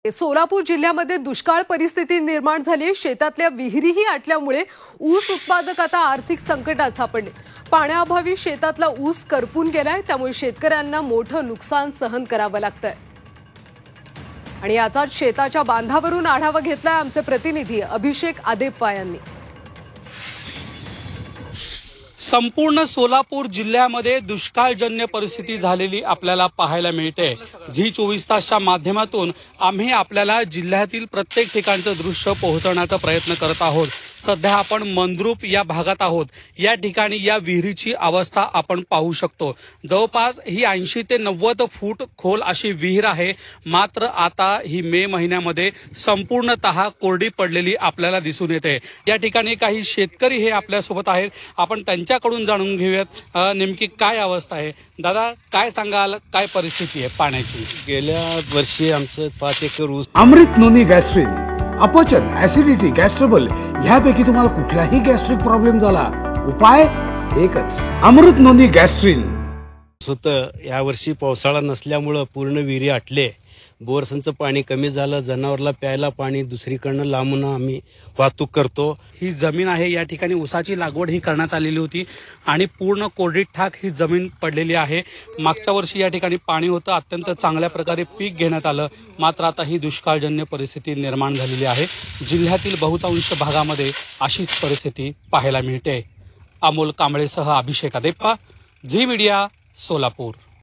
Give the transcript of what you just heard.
सोलापूर जिल्ह्यामध्ये दुष्काळ परिस्थिती निर्माण झाली। शेतातल्या विहिरीही आटल्यामुळे ऊस उत्पादक आता आर्थिक संकटात सापडले। पाण्याअभावी शेतातला ऊस करपून गेलाय, त्यामुळे शेतकऱ्यांना मोठं नुकसान सहन करावं लागतंय। आणि याचाच शेताच्या बांधावरून आढावा घेतलाय आमचे प्रतिनिधी अभिषेक आदेप्पा यांनी। संपूर्ण सोलापूर जिल्ह्यामध्ये दुष्काळजन्य परिस्थिती झालेली आपल्याला पाहायला मिळते। झी 24 तासच्या माध्यमातून आम्ही आपल्याला जिल्ह्यातील प्रत्येक ठिकाणचं दृश्य पोहोचवण्याचा प्रयत्न करत आहोत। सध्या आपण मंद्रुप या भागात आहोत। या ठिकाणी या विहिरीची अवस्था आपण पाहू शकतो। जवळपास ही 80 ते 90 फूट खोल अशी विहीर आहे। मात्र आता ही मे महिन्यामध्ये संपूर्णतः कोरडी पडलेली आपल्याला दिसून येते। या ठिकाणी काही शेतकरी हे आपल्यासोबत आहेत। आपण त्यांच्याकडून जाणून घेऊयात नेमकी काय अवस्था आहे। दादा, काय सांगाल, काय परिस्थिती आहे पाण्याची? गेल्या वर्षी आमचं 5 एकर ऊस अमृत नोनी गॅस्ट्रिन, अपचन, ऍसिडिटी, गॅस्ट्रबल ह्यापैकी तुम्हाला कुठलाही गॅस्ट्रिक प्रॉब्लेम झाला, उपाय एकच, अमृत नोनी गॅस्ट्रिन होतं। या वर्षी पावसाळा नसल्यामुळे पूर्ण विहिरी आटले, बोरसंचं पाणी कमी झालं, जनावरला प्यायला पाणी दुसरीकडनं लांबून आम्ही वाहतूक करतो। ही जमीन आहे, या ठिकाणी ऊसाची लागवड ही करण्यात आलेली होती आणि पूर्ण कोरडी ठाक ही जमीन पडलेली आहे। मागच्या वर्षी या ठिकाणी पाणी होतं, अत्यंत चांगल्या प्रकारे पीक घेण्यात आलं। मात्र आता ही दुष्काळजन्य परिस्थिती निर्माण झालेली आहे। जिल्ह्यातील बहुतांश भागामध्ये अशीच परिस्थिती पाहायला मिळते। अमोल कांबळेसह अभिषेक आदेप्पा, झी मीडिया, सोलापूर।